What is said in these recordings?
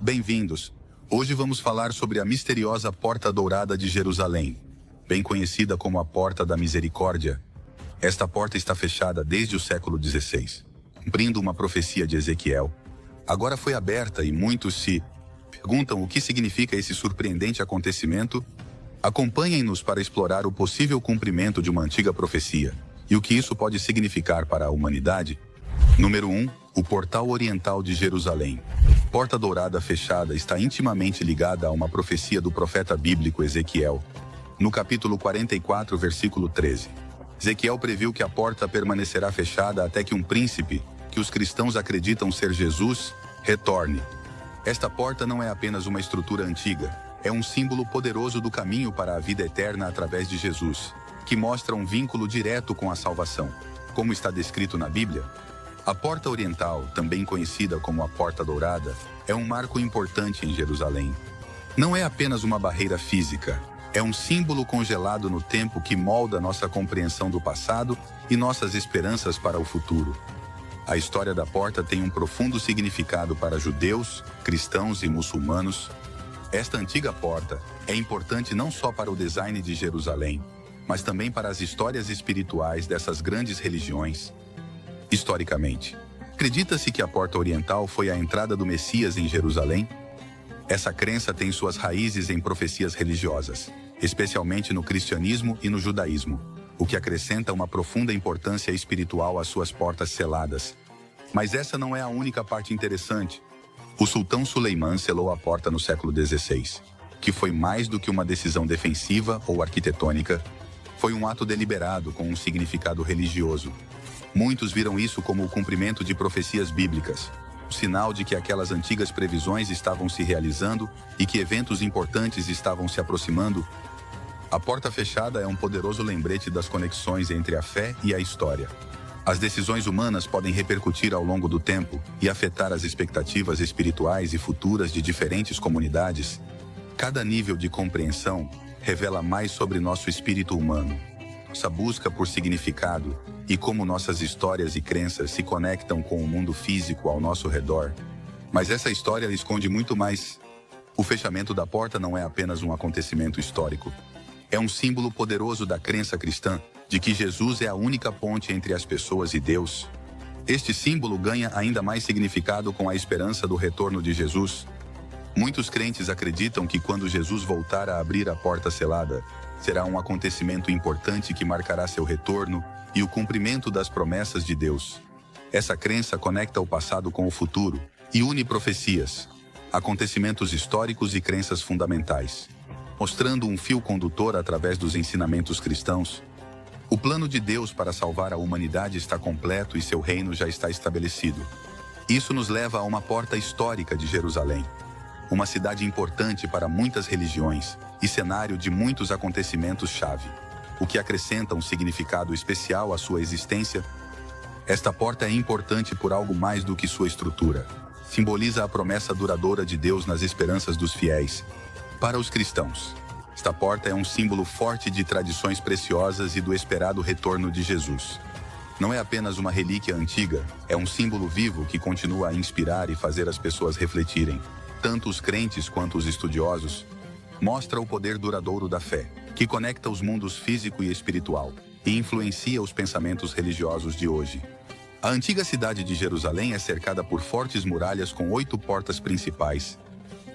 Bem-vindos! Hoje vamos falar sobre a misteriosa Porta Dourada de Jerusalém, bem conhecida como a Porta da Misericórdia. Esta porta está fechada desde o século XVI, cumprindo uma profecia de Ezequiel. Agora foi aberta e muitos se perguntam o que significa esse surpreendente acontecimento. Acompanhem-nos para explorar o possível cumprimento de uma antiga profecia e o que isso pode significar para a humanidade. Número 1. O Portal Oriental de Jerusalém. Porta Dourada fechada está intimamente ligada a uma profecia do profeta bíblico Ezequiel. No capítulo 44, versículo 13. Ezequiel previu que a porta permanecerá fechada até que um príncipe, que os cristãos acreditam ser Jesus, retorne. Esta porta não é apenas uma estrutura antiga, é um símbolo poderoso do caminho para a vida eterna através de Jesus, que mostra um vínculo direto com a salvação. Como está descrito na Bíblia, a Porta Oriental, também conhecida como a Porta Dourada, é um marco importante em Jerusalém. Não é apenas uma barreira física, é um símbolo congelado no tempo que molda nossa compreensão do passado e nossas esperanças para o futuro. A história da porta tem um profundo significado para judeus, cristãos e muçulmanos. Esta antiga porta é importante não só para o design de Jerusalém, mas também para as histórias espirituais dessas grandes religiões. Historicamente, acredita-se que a Porta Oriental foi a entrada do Messias em Jerusalém? Essa crença tem suas raízes em profecias religiosas, especialmente no cristianismo e no judaísmo, o que acrescenta uma profunda importância espiritual às suas portas seladas. Mas essa não é a única parte interessante. O sultão Suleimã selou a porta no século XVI, que foi mais do que uma decisão defensiva ou arquitetônica, foi um ato deliberado com um significado religioso. Muitos viram isso como o cumprimento de profecias bíblicas, um sinal de que aquelas antigas previsões estavam se realizando e que eventos importantes estavam se aproximando. A porta fechada é um poderoso lembrete das conexões entre a fé e a história. As decisões humanas podem repercutir ao longo do tempo e afetar as expectativas espirituais e futuras de diferentes comunidades. Cada nível de compreensão revela mais sobre nosso espírito humano, nossa busca por significado e como nossas histórias e crenças se conectam com o mundo físico ao nosso redor. Mas essa história esconde muito mais. O fechamento da porta não é apenas um acontecimento histórico. É um símbolo poderoso da crença cristã de que Jesus é a única ponte entre as pessoas e Deus. Este símbolo ganha ainda mais significado com a esperança do retorno de Jesus. Muitos crentes acreditam que quando Jesus voltar a abrir a porta selada, será um acontecimento importante que marcará seu retorno e o cumprimento das promessas de Deus. Essa crença conecta o passado com o futuro e une profecias, acontecimentos históricos e crenças fundamentais, mostrando um fio condutor através dos ensinamentos cristãos. O plano de Deus para salvar a humanidade está completo e seu reino já está estabelecido. Isso nos leva a uma porta histórica de Jerusalém, uma cidade importante para muitas religiões e cenário de muitos acontecimentos-chave, o que acrescenta um significado especial à sua existência. Esta porta é importante por algo mais do que sua estrutura. Simboliza a promessa duradoura de Deus nas esperanças dos fiéis. Para os cristãos, esta porta é um símbolo forte de tradições preciosas e do esperado retorno de Jesus. Não é apenas uma relíquia antiga, é um símbolo vivo que continua a inspirar e fazer as pessoas refletirem. Tanto os crentes quanto os estudiosos, mostra o poder duradouro da fé, que conecta os mundos físico e espiritual e influencia os pensamentos religiosos de hoje. A antiga cidade de Jerusalém é cercada por fortes muralhas com 8 portas principais.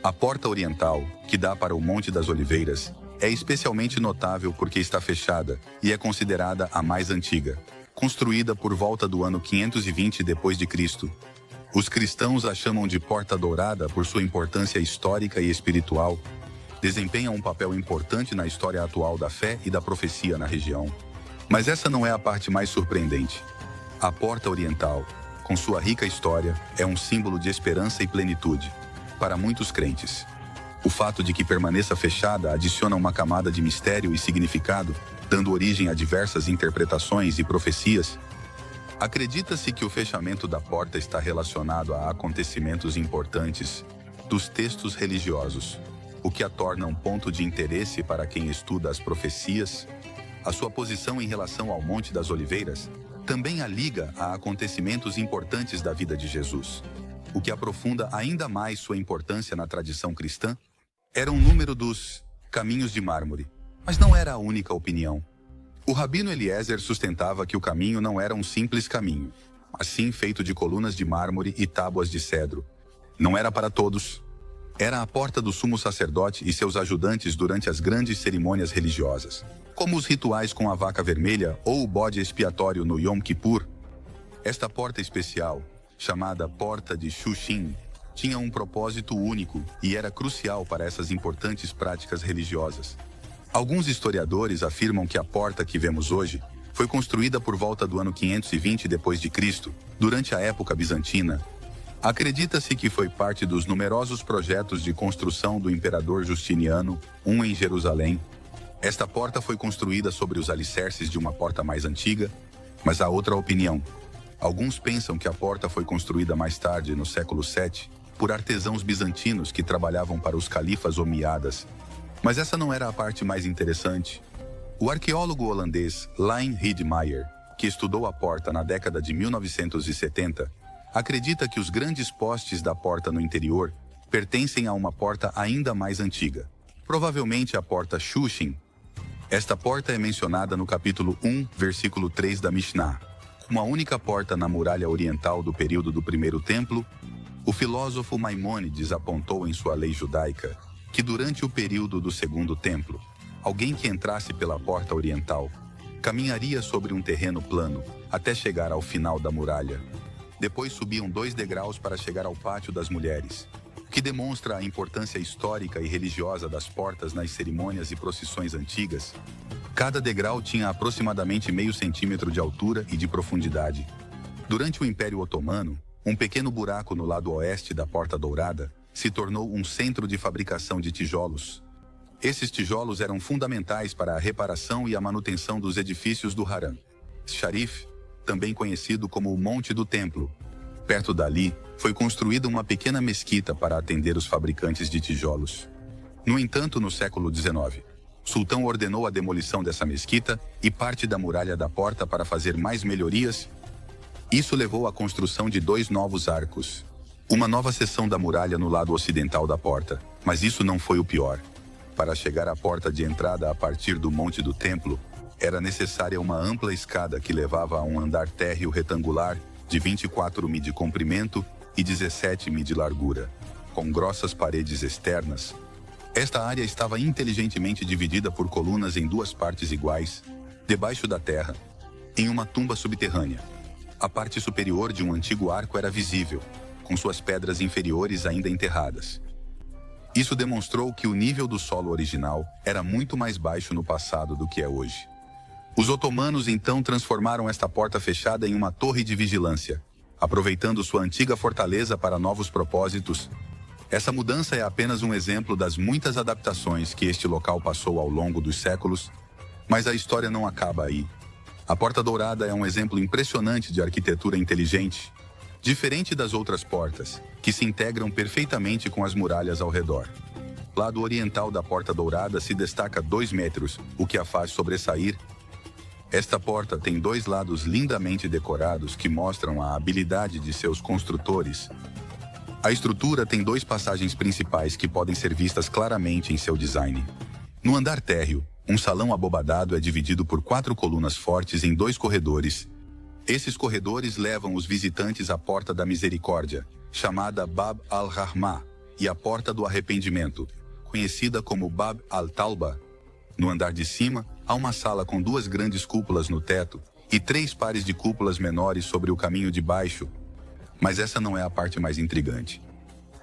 A Porta Oriental, que dá para o Monte das Oliveiras, é especialmente notável porque está fechada e é considerada a mais antiga, construída por volta do ano 520 d.C. Os cristãos a chamam de Porta Dourada por sua importância histórica e espiritual. Desempenha um papel importante na história atual da fé e da profecia na região. Mas essa não é a parte mais surpreendente. A Porta Oriental, com sua rica história, é um símbolo de esperança e plenitude para muitos crentes. O fato de que permaneça fechada adiciona uma camada de mistério e significado, dando origem a diversas interpretações e profecias. Acredita-se que o fechamento da porta está relacionado a acontecimentos importantes dos textos religiosos, o que a torna um ponto de interesse para quem estuda as profecias. A sua posição em relação ao Monte das Oliveiras também a liga a acontecimentos importantes da vida de Jesus. O que aprofunda ainda mais sua importância na tradição cristã era o número dos caminhos de mármore, mas não era a única opinião. O rabino Eliezer sustentava que o caminho não era um simples caminho, mas sim feito de colunas de mármore e tábuas de cedro. Não era para todos. Era a porta do sumo sacerdote e seus ajudantes durante as grandes cerimônias religiosas, como os rituais com a vaca vermelha ou o bode expiatório no Yom Kippur. Esta porta especial, chamada Porta de Shushin, tinha um propósito único e era crucial para essas importantes práticas religiosas. Alguns historiadores afirmam que a porta que vemos hoje foi construída por volta do ano 520 d.C., durante a época bizantina. Acredita-se que foi parte dos numerosos projetos de construção do imperador Justiniano, em Jerusalém. Esta porta foi construída sobre os alicerces de uma porta mais antiga, mas há outra opinião. Alguns pensam que a porta foi construída mais tarde, no século VII, por artesãos bizantinos que trabalhavam para os califas omíadas. Mas essa não era a parte mais interessante. O arqueólogo holandês Line Riedmeijer, que estudou a porta na década de 1970, acredita que os grandes postes da porta no interior pertencem a uma porta ainda mais antiga, provavelmente a porta Shushin. Esta porta é mencionada no capítulo 1, versículo 3 da Mishnah. Uma única porta na muralha oriental do período do Primeiro Templo, o filósofo Maimônides apontou em sua lei judaica que durante o período do Segundo Templo, alguém que entrasse pela porta oriental caminharia sobre um terreno plano até chegar ao final da muralha. Depois subiam 2 degraus para chegar ao pátio das mulheres, o que demonstra a importância histórica e religiosa das portas nas cerimônias e procissões antigas. Cada degrau tinha aproximadamente meio centímetro de altura e de profundidade. Durante o Império Otomano, um pequeno buraco no lado oeste da Porta Dourada se tornou um centro de fabricação de tijolos. Esses tijolos eram fundamentais para a reparação e a manutenção dos edifícios do Haram Sharif, também conhecido como o Monte do Templo. Perto dali, foi construída uma pequena mesquita para atender os fabricantes de tijolos. No entanto, no século XIX, o sultão ordenou a demolição dessa mesquita e parte da muralha da porta para fazer mais melhorias. Isso levou à construção de 2 novos arcos, uma nova seção da muralha no lado ocidental da porta. Mas isso não foi o pior. Para chegar à porta de entrada a partir do Monte do Templo, era necessária uma ampla escada que levava a um andar térreo retangular de 24 mi de comprimento e 17 mi de largura, com grossas paredes externas. Esta área estava inteligentemente dividida por colunas em 2 partes iguais, debaixo da terra, em uma tumba subterrânea. A parte superior de um antigo arco era visível, com suas pedras inferiores ainda enterradas. Isso demonstrou que o nível do solo original era muito mais baixo no passado do que é hoje. Os otomanos então transformaram esta porta fechada em uma torre de vigilância, aproveitando sua antiga fortaleza para novos propósitos. Essa mudança é apenas um exemplo das muitas adaptações que este local passou ao longo dos séculos, mas a história não acaba aí. A Porta Dourada é um exemplo impressionante de arquitetura inteligente, diferente das outras portas, que se integram perfeitamente com as muralhas ao redor. O lado oriental da Porta Dourada se destaca 2 metros, o que a faz sobressair. Esta porta tem 2 lados lindamente decorados que mostram a habilidade de seus construtores. A estrutura tem 2 passagens principais que podem ser vistas claramente em seu design. No andar térreo, um salão abobadado é dividido por 4 colunas fortes em 2 corredores. Esses corredores levam os visitantes à Porta da Misericórdia, chamada Bab al-Rahmah, e à Porta do Arrependimento, conhecida como Bab al-Tauba. No andar de cima, há uma sala com 2 grandes cúpulas no teto e 3 pares de cúpulas menores sobre o caminho de baixo. Mas essa não é a parte mais intrigante.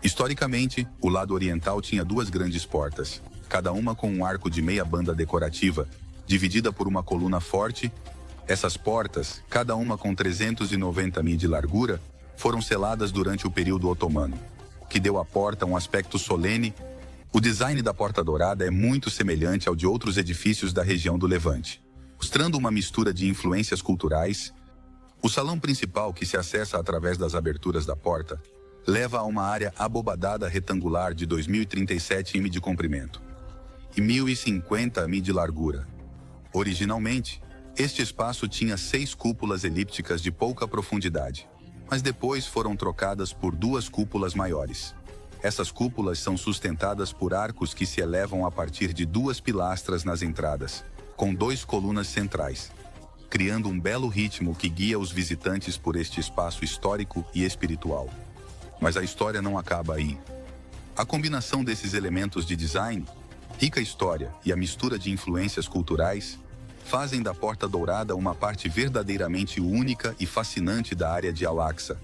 Historicamente, o lado oriental tinha 2 grandes portas, cada uma com um arco de meia banda decorativa, dividida por uma coluna forte. Essas portas, cada uma com 390 mi de largura, foram seladas durante o período otomano, o que deu à porta um aspecto solene. O design da Porta Dourada é muito semelhante ao de outros edifícios da região do Levante, mostrando uma mistura de influências culturais. O salão principal, que se acessa através das aberturas da porta, leva a uma área abobadada retangular de 2.037 mi de comprimento e 1.050 mi de largura. Originalmente, este espaço tinha 6 cúpulas elípticas de pouca profundidade, mas depois foram trocadas por duas cúpulas maiores. Essas cúpulas são sustentadas por arcos que se elevam a partir de duas pilastras nas entradas, com 2 colunas centrais, criando um belo ritmo que guia os visitantes por este espaço histórico e espiritual. Mas a história não acaba aí. A combinação desses elementos de design, rica história e a mistura de influências culturais fazem da Porta Dourada uma parte verdadeiramente única e fascinante da área de Al-Aqsa.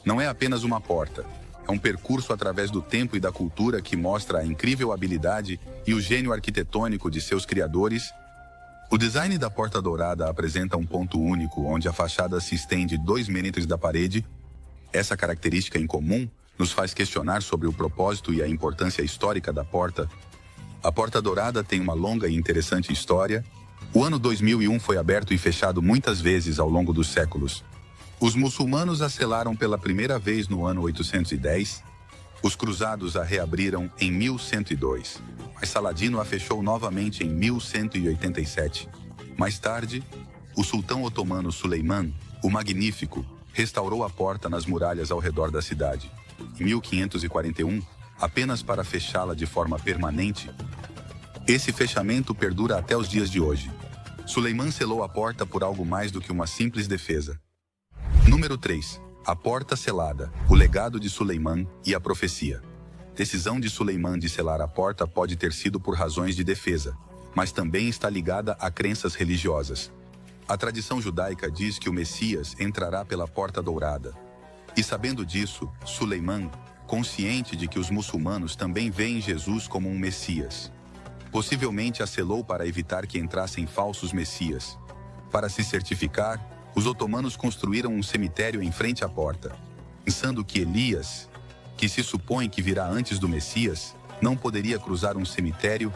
Não é apenas uma porta, é um percurso através do tempo e da cultura que mostra a incrível habilidade e o gênio arquitetônico de seus criadores. O design da Porta Dourada apresenta um ponto único onde a fachada se estende 2 metros da parede. Essa característica em comum nos faz questionar sobre o propósito e a importância histórica da porta. A Porta Dourada tem uma longa e interessante história. O ano 2001 foi aberto e fechado muitas vezes ao longo dos séculos. Os muçulmanos a selaram pela primeira vez no ano 810. Os cruzados a reabriram em 1102, mas Saladino a fechou novamente em 1187. Mais tarde, o sultão otomano Suleiman, o Magnífico, restaurou a porta nas muralhas ao redor da cidade. Em 1541, apenas para fechá-la de forma permanente. Esse fechamento perdura até os dias de hoje. Suleiman selou a porta por algo mais do que uma simples defesa. Número 3. A Porta Selada, o legado de Suleiman e a profecia. Decisão de Suleiman de selar a porta pode ter sido por razões de defesa, mas também está ligada a crenças religiosas. A tradição judaica diz que o Messias entrará pela Porta Dourada. E sabendo disso, Suleiman, consciente de que os muçulmanos também veem Jesus como um Messias, possivelmente a selou para evitar que entrassem falsos messias. Para se certificar, os otomanos construíram um cemitério em frente à porta, pensando que Elias, que se supõe que virá antes do Messias, não poderia cruzar um cemitério.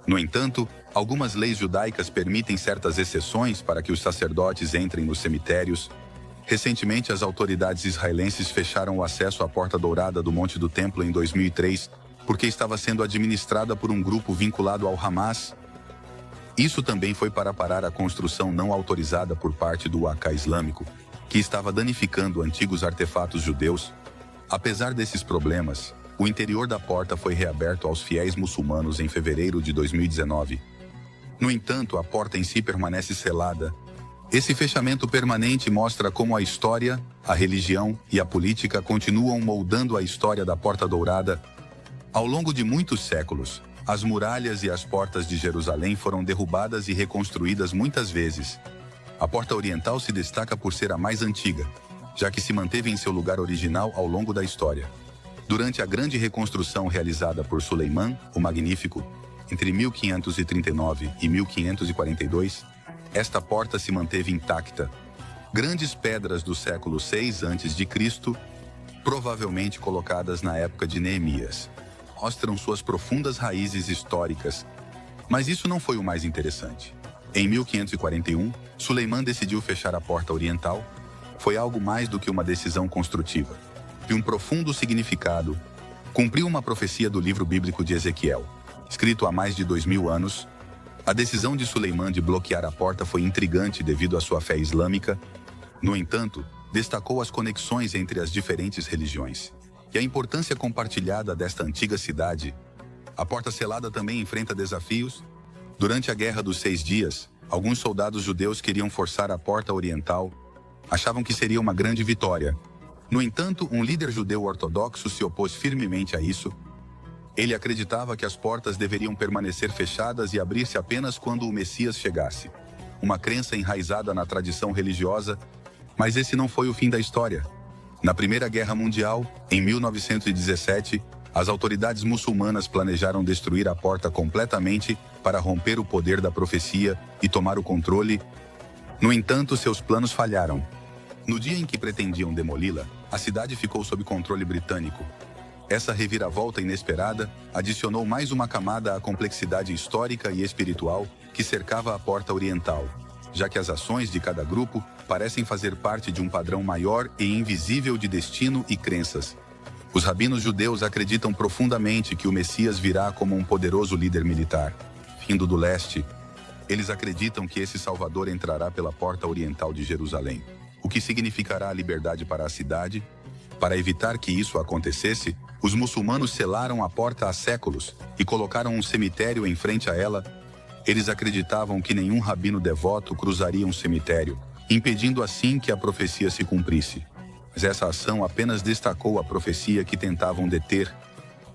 No entanto, algumas leis judaicas permitem certas exceções para que os sacerdotes entrem nos cemitérios. Recentemente, as autoridades israelenses fecharam o acesso à Porta Dourada do Monte do Templo em 2003, porque estava sendo administrada por um grupo vinculado ao Hamas. Isso também foi para parar a construção não autorizada por parte do Waqf Islâmico, que estava danificando antigos artefatos judeus. Apesar desses problemas, o interior da porta foi reaberto aos fiéis muçulmanos em fevereiro de 2019. No entanto, a porta em si permanece selada. Esse fechamento permanente mostra como a história, a religião e a política continuam moldando a história da Porta Dourada. Ao longo de muitos séculos, as muralhas e as portas de Jerusalém foram derrubadas e reconstruídas muitas vezes. A Porta Oriental se destaca por ser a mais antiga, já que se manteve em seu lugar original ao longo da história. Durante a grande reconstrução realizada por Suleiman, o Magnífico, entre 1539 e 1542, esta porta se manteve intacta. Grandes pedras do século VI a.C., provavelmente colocadas na época de Neemias, mostram suas profundas raízes históricas. Mas isso não foi o mais interessante. Em 1541, Suleiman decidiu fechar a Porta Oriental. Foi algo mais do que uma decisão construtiva. De um profundo significado, cumpriu uma profecia do livro bíblico de Ezequiel, escrito há mais de 2000 anos. A decisão de Suleiman de bloquear a porta foi intrigante devido à sua fé islâmica. No entanto, destacou as conexões entre as diferentes religiões e a importância compartilhada desta antiga cidade. A Porta Selada também enfrenta desafios. Durante a Guerra dos 6 Dias, alguns soldados judeus queriam forçar a Porta Oriental. Achavam que seria uma grande vitória. No entanto, um líder judeu ortodoxo se opôs firmemente a isso. Ele acreditava que as portas deveriam permanecer fechadas e abrir-se apenas quando o Messias chegasse. Uma crença enraizada na tradição religiosa, mas esse não foi o fim da história. Na Primeira Guerra Mundial, em 1917, as autoridades muçulmanas planejaram destruir a porta completamente para romper o poder da profecia e tomar o controle. No entanto, seus planos falharam. No dia em que pretendiam demoli-la, a cidade ficou sob controle britânico. Essa reviravolta inesperada adicionou mais uma camada à complexidade histórica e espiritual que cercava a Porta Oriental, já que as ações de cada grupo parecem fazer parte de um padrão maior e invisível de destino e crenças. Os rabinos judeus acreditam profundamente que o Messias virá como um poderoso líder militar, vindo do leste. Eles acreditam que esse Salvador entrará pela Porta Oriental de Jerusalém. o que significará a liberdade para a cidade. Para evitar que isso acontecesse, os muçulmanos selaram a porta há séculos e colocaram um cemitério em frente a ela. Eles acreditavam que nenhum rabino devoto cruzaria um cemitério, impedindo assim que a profecia se cumprisse. Mas essa ação apenas destacou a profecia que tentavam deter.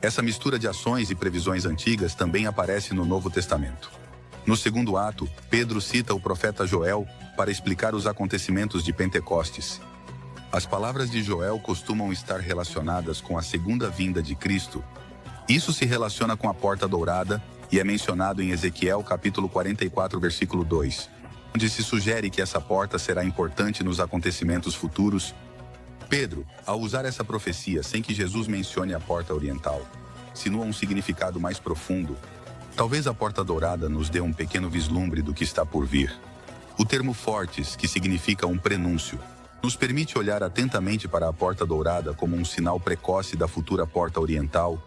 Essa mistura de ações e previsões antigas também aparece no Novo Testamento. No segundo ato, Pedro cita o profeta Joel para explicar os acontecimentos de Pentecostes. As palavras de Joel costumam estar relacionadas com a segunda vinda de Cristo. Isso se relaciona com a porta dourada e é mencionado em Ezequiel capítulo 44, versículo 2, onde se sugere que essa porta será importante nos acontecimentos futuros. Pedro, ao usar essa profecia sem que Jesus mencione a porta oriental, insinua um significado mais profundo. Talvez a porta dourada nos dê um pequeno vislumbre do que está por vir. O termo fortes, que significa um prenúncio, nos permite olhar atentamente para a porta dourada como um sinal precoce da futura porta oriental.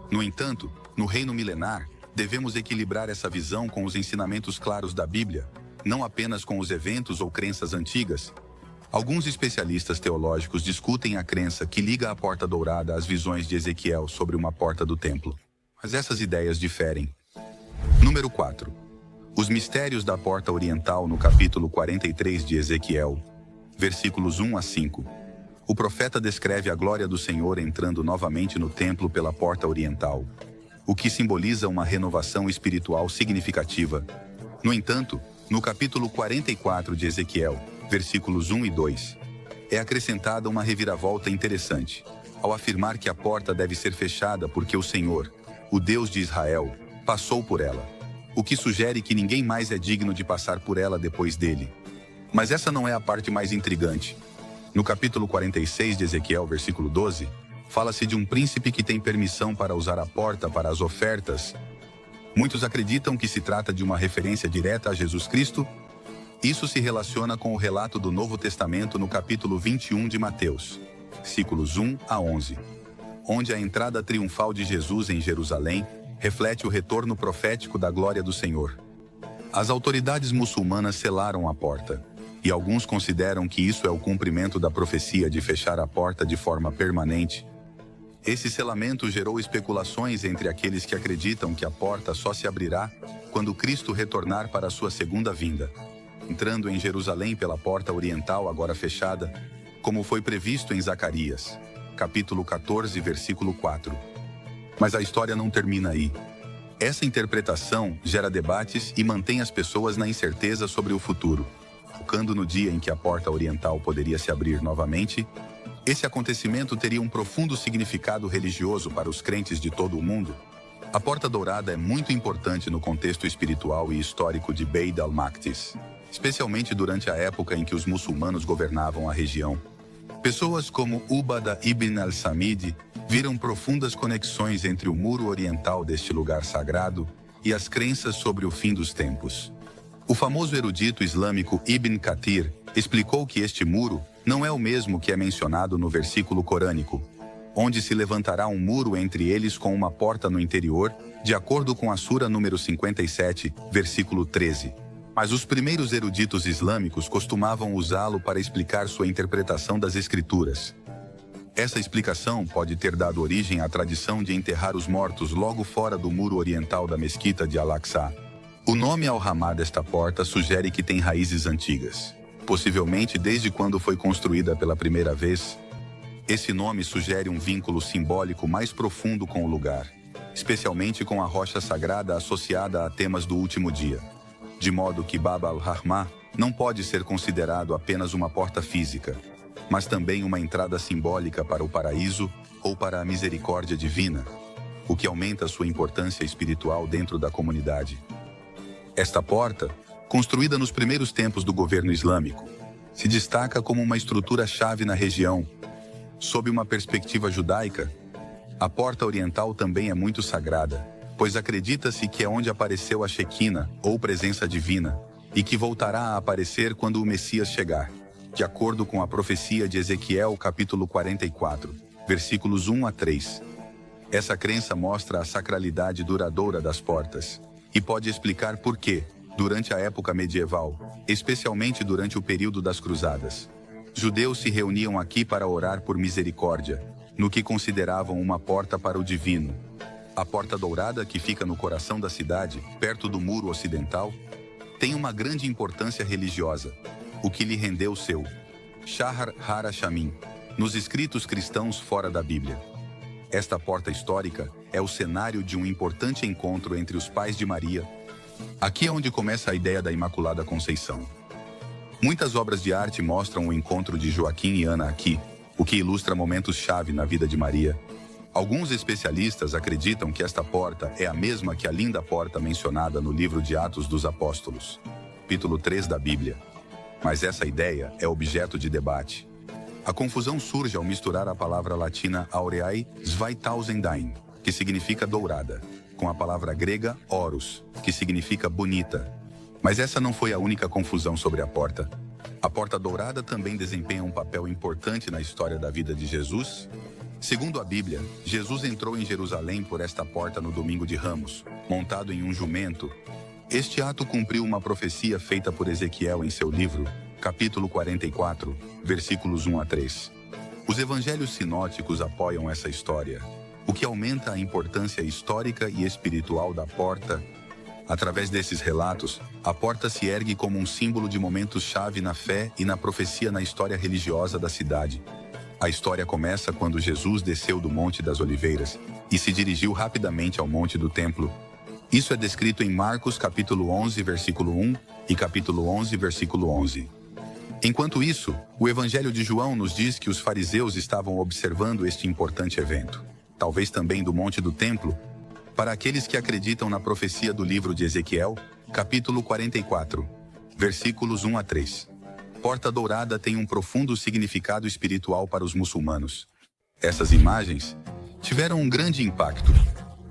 No entanto, no reino milenar, devemos equilibrar essa visão com os ensinamentos claros da Bíblia, não apenas com os eventos ou crenças antigas. Alguns especialistas teológicos discutem a crença que liga a porta dourada às visões de Ezequiel sobre uma porta do templo. Mas essas ideias diferem. Número 4. Os mistérios da porta oriental no capítulo 43 de Ezequiel, versículos 1 a 5. O profeta descreve a glória do Senhor entrando novamente no templo pela porta oriental, o que simboliza uma renovação espiritual significativa. No entanto, no capítulo 44 de Ezequiel, versículos 1 e 2, é acrescentada uma reviravolta interessante, ao afirmar que a porta deve ser fechada porque o Senhor, o Deus de Israel, passou por ela, o que sugere que ninguém mais é digno de passar por ela depois dele. Mas essa não é a parte mais intrigante. No capítulo 46 de Ezequiel, versículo 12, fala-se de um príncipe que tem permissão para usar a porta para as ofertas. Muitos acreditam que se trata de uma referência direta a Jesus Cristo. Isso se relaciona com o relato do Novo Testamento no capítulo 21 de Mateus, versículos 1 a 11, onde a entrada triunfal de Jesus em Jerusalém reflete o retorno profético da glória do Senhor. As autoridades muçulmanas selaram a porta, e alguns consideram que isso é o cumprimento da profecia de fechar a porta de forma permanente. Esse selamento gerou especulações entre aqueles que acreditam que a porta só se abrirá quando Cristo retornar para a sua segunda vinda, entrando em Jerusalém pela porta oriental agora fechada, como foi previsto em Zacarias, capítulo 14, versículo 4. Mas a história não termina aí. Essa interpretação gera debates e mantém as pessoas na incerteza sobre o futuro. Focando no dia em que a porta oriental poderia se abrir novamente, esse acontecimento teria um profundo significado religioso para os crentes de todo o mundo. A Porta Dourada é muito importante no contexto espiritual e histórico de Beit al-Maqdis, especialmente durante a época em que os muçulmanos governavam a região. Pessoas como Ubada ibn al-Samid viram profundas conexões entre o muro oriental deste lugar sagrado e as crenças sobre o fim dos tempos. O famoso erudito islâmico Ibn Kathir explicou que este muro não é o mesmo que é mencionado no versículo corânico, onde se levantará um muro entre eles com uma porta no interior, de acordo com a Sura número 57, versículo 13. Mas os primeiros eruditos islâmicos costumavam usá-lo para explicar sua interpretação das Escrituras. Essa explicação pode ter dado origem à tradição de enterrar os mortos logo fora do muro oriental da mesquita de Al-Aqsa. O nome Al-Ramá desta porta sugere que tem raízes antigas, possivelmente desde quando foi construída pela primeira vez. Esse nome sugere um vínculo simbólico mais profundo com o lugar, especialmente com a rocha sagrada associada a temas do último dia. De modo que Bab al-Rahmah não pode ser considerado apenas uma porta física, mas também uma entrada simbólica para o paraíso ou para a misericórdia divina, o que aumenta sua importância espiritual dentro da comunidade. Esta porta, construída nos primeiros tempos do governo islâmico, se destaca como uma estrutura-chave na região. Sob uma perspectiva judaica, a porta oriental também é muito sagrada, pois acredita-se que é onde apareceu a Shequina, ou presença divina, e que voltará a aparecer quando o Messias chegar, de acordo com a profecia de Ezequiel, capítulo 44, versículos 1 a 3. Essa crença mostra a sacralidade duradoura das portas, e pode explicar por que, durante a época medieval, especialmente durante o período das Cruzadas, Judeus se reuniam aqui para orar por misericórdia, no que consideravam uma porta para o divino. A Porta Dourada, que fica no coração da cidade, perto do muro ocidental, tem uma grande importância religiosa, o que lhe rendeu seu Shahar HaRashamim, nos escritos cristãos fora da Bíblia. Esta porta histórica é o cenário de um importante encontro entre os pais de Maria. Aqui é onde começa a ideia da Imaculada Conceição. Muitas obras de arte mostram o encontro de Joaquim e Ana aqui, o que ilustra momentos-chave na vida de Maria. Alguns especialistas acreditam que esta porta é a mesma que a linda porta mencionada no livro de Atos dos Apóstolos, capítulo 3 da Bíblia. Mas essa ideia é objeto de debate. A confusão surge ao misturar a palavra latina aureae sveitausendain, que significa dourada, com a palavra grega horus, que significa bonita. Mas essa não foi a única confusão sobre a porta. A Porta Dourada também desempenha um papel importante na história da vida de Jesus. Segundo a Bíblia, Jesus entrou em Jerusalém por esta porta no domingo de Ramos, montado em um jumento. Este ato cumpriu uma profecia feita por Ezequiel em seu livro, capítulo 44, versículos 1 a 3. Os evangelhos sinóticos apoiam essa história, o que aumenta a importância histórica e espiritual da porta. Através desses relatos, a porta se ergue como um símbolo de momentos-chave na fé e na profecia na história religiosa da cidade. A história começa quando Jesus desceu do Monte das Oliveiras e se dirigiu rapidamente ao Monte do Templo. Isso é descrito em Marcos capítulo 11, versículo 1 e capítulo 11, versículo 11. Enquanto isso, o Evangelho de João nos diz que os fariseus estavam observando este importante evento, talvez também do Monte do Templo. Para aqueles que acreditam na profecia do livro de Ezequiel, capítulo 44, versículos 1 a 3. Porta Dourada tem um profundo significado espiritual para os muçulmanos. Essas imagens tiveram um grande impacto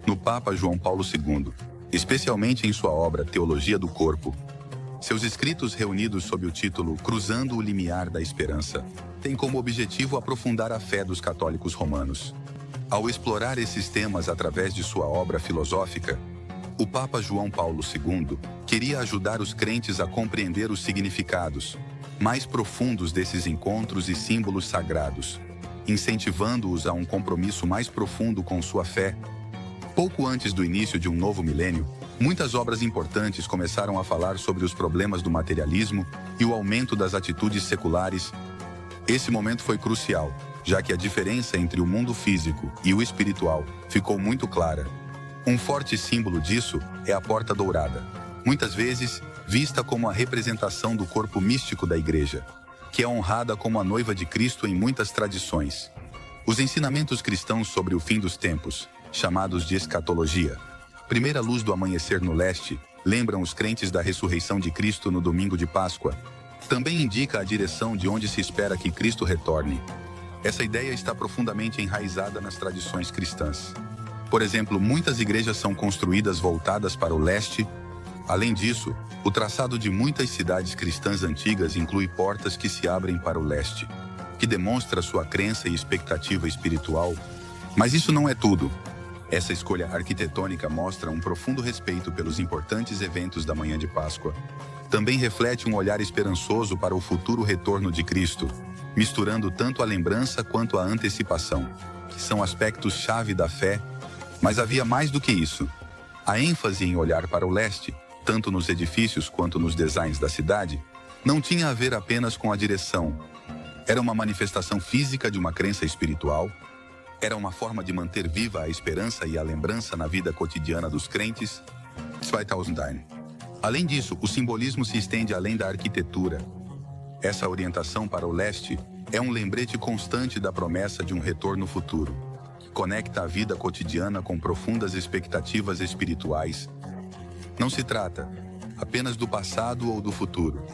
no Papa João Paulo II, especialmente em sua obra Teologia do Corpo. Seus escritos, reunidos sob o título Cruzando o Limiar da Esperança, têm como objetivo aprofundar a fé dos católicos romanos. Ao explorar esses temas através de sua obra filosófica, o Papa João Paulo II queria ajudar os crentes a compreender os significados mais profundos desses encontros e símbolos sagrados, incentivando-os a um compromisso mais profundo com sua fé. Pouco antes do início de um novo milênio, muitas obras importantes começaram a falar sobre os problemas do materialismo e o aumento das atitudes seculares. Esse momento foi crucial, já que a diferença entre o mundo físico e o espiritual ficou muito clara. Um forte símbolo disso é a Porta Dourada, muitas vezes vista como a representação do corpo místico da Igreja, que é honrada como a noiva de Cristo em muitas tradições. Os ensinamentos cristãos sobre o fim dos tempos, chamados de escatologia, a primeira luz do amanhecer no leste, lembram os crentes da ressurreição de Cristo no domingo de Páscoa. Também indica a direção de onde se espera que Cristo retorne. Essa ideia está profundamente enraizada nas tradições cristãs. Por exemplo, muitas igrejas são construídas voltadas para o leste. Além disso, o traçado de muitas cidades cristãs antigas inclui portas que se abrem para o leste, que demonstra sua crença e expectativa espiritual. Mas isso não é tudo. Essa escolha arquitetônica mostra um profundo respeito pelos importantes eventos da manhã de Páscoa. Também reflete um olhar esperançoso para o futuro retorno de Cristo, misturando tanto a lembrança quanto a antecipação, que são aspectos-chave da fé. Mas havia mais do que isso. A ênfase em olhar para o leste, tanto nos edifícios quanto nos designs da cidade, não tinha a ver apenas com a direção. Era uma manifestação física de uma crença espiritual. Era uma forma de manter viva a esperança e a lembrança na vida cotidiana dos crentes. Além disso, o simbolismo se estende além da arquitetura. Essa orientação para o leste é um lembrete constante da promessa de um retorno futuro, que conecta a vida cotidiana com profundas expectativas espirituais. Não se trata apenas do passado ou do futuro,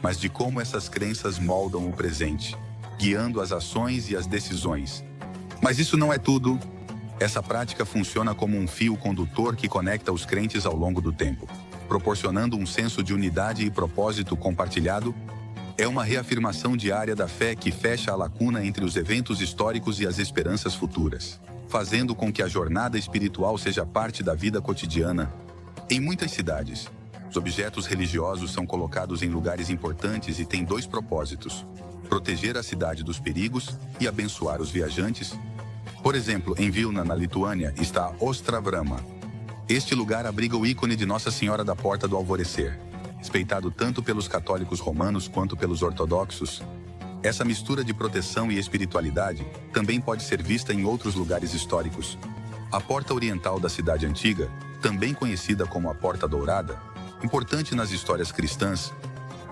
mas de como essas crenças moldam o presente, guiando as ações e as decisões. Mas isso não é tudo. Essa prática funciona como um fio condutor que conecta os crentes ao longo do tempo, proporcionando um senso de unidade e propósito compartilhado. É uma reafirmação diária da fé que fecha a lacuna entre os eventos históricos e as esperanças futuras, fazendo com que a jornada espiritual seja parte da vida cotidiana. Em muitas cidades, os objetos religiosos são colocados em lugares importantes e têm dois propósitos. proteger a cidade dos perigos e abençoar os viajantes. Por exemplo, em Vilna, na Lituânia, está Ostravrama. Este lugar abriga o ícone de Nossa Senhora da Porta do Alvorecer, respeitado tanto pelos católicos romanos quanto pelos ortodoxos. Essa mistura de proteção e espiritualidade também pode ser vista em outros lugares históricos. A Porta Oriental da cidade antiga, também conhecida como a Porta Dourada, importante nas histórias cristãs,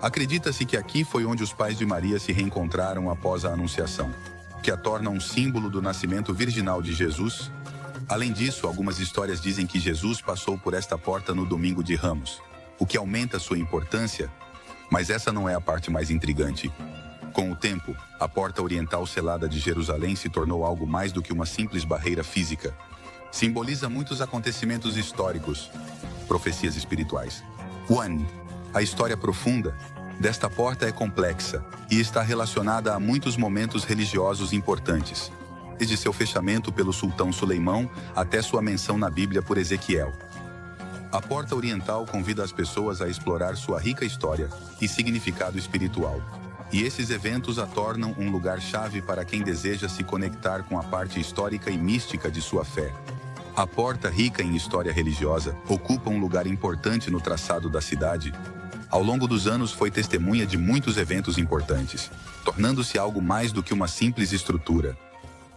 acredita-se que aqui foi onde os pais de Maria se reencontraram após a Anunciação, que a torna um símbolo do nascimento virginal de Jesus. Além disso, algumas histórias dizem que Jesus passou por esta porta no Domingo de Ramos, o que aumenta sua importância, mas essa não é a parte mais intrigante. Com o tempo, a Porta Oriental Selada de Jerusalém se tornou algo mais do que uma simples barreira física. Simboliza muitos acontecimentos históricos, profecias espirituais. 1. A história profunda desta porta é complexa e está relacionada a muitos momentos religiosos importantes, desde seu fechamento pelo sultão Suleimão até sua menção na Bíblia por Ezequiel. A Porta Oriental convida as pessoas a explorar sua rica história e significado espiritual, e esses eventos a tornam um lugar-chave para quem deseja se conectar com a parte histórica e mística de sua fé. A porta, rica em história religiosa, ocupa um lugar importante no traçado da cidade. Ao longo dos anos foi testemunha de muitos eventos importantes, tornando-se algo mais do que uma simples estrutura.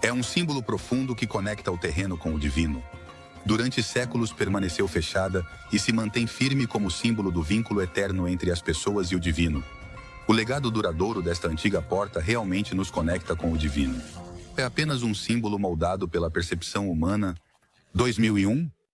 É um símbolo profundo que conecta o terreno com o divino. Durante séculos permaneceu fechada e se mantém firme como símbolo do vínculo eterno entre as pessoas e o divino. O legado duradouro desta antiga porta realmente nos conecta com o divino. É apenas um símbolo moldado pela percepção humana. 2001